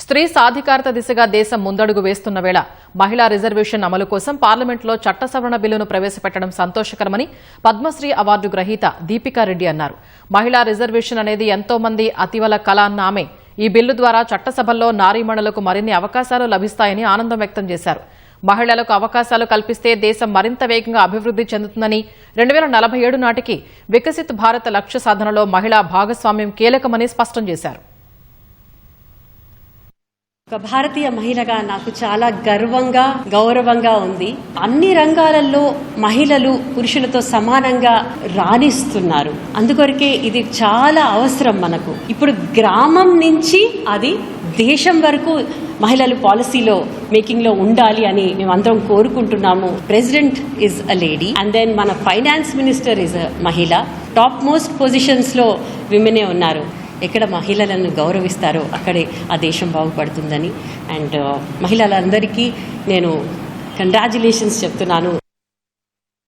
స్త్రీ సాధికారత దిశగా దేశం ముందడుగు వేస్తున్న వేళ మహిళా రిజర్వేషన్ అమలు కోసం పార్లమెంట్లో చట్ట సవరణ బిల్లును ప్రవేశపెట్టడం సంతోషకరమని పద్మశ్రీ అవార్డు గ్రహీత దీపికారెడ్డి అన్నారు. మహిళా రిజర్వేషన్ అనేది ఎంతో మంది అతివల కల అన్న ఆమె ఈ బిల్లు ద్వారా చట్టసభల్లో నారీమణులకు మరిన్ని అవకాశాలు లభిస్తాయని ఆనందం వ్యక్తం చేశారు. మహిళలకు అవకాశాలు కల్పిస్తే దేశం మరింత వేగంగా అభివృద్ది చెందుతుందని 2047 నాటికి వికసిత్ భారత్ లక్ష్య సాధనలో మహిళా భాగస్వామ్యం కీలకమని స్పష్టం చేశారు. ఒక భారతీయ మహిళగా నాకు చాలా గర్వంగా గౌరవంగా ఉంది. అన్ని రంగాలలో మహిళలు పురుషులతో సమానంగా రాణిస్తున్నారు. అందుకొరకే ఇది చాలా అవసరం మనకు. ఇప్పుడు గ్రామం నుంచి అది దేశం వరకు మహిళలు పాలసీలో మేకింగ్ లో ఉండాలి అని మేమందరం కోరుకుంటున్నాము. President is a lady and then మన ఫైనాన్స్ మినిస్టర్ ఇస్ అ మహిళ. టాప్ మోస్ట్ పొజిషన్స్ లో విమెనే ఉన్నారు. ఎక్కడ మహిళలను గౌరవిస్తారో అక్కడే ఆ దేశం బాగుపడుతుందని అండ్ మహిళలందరికీ నేను కంగ్రాచ్యులేషన్స్ చెప్తున్నాను.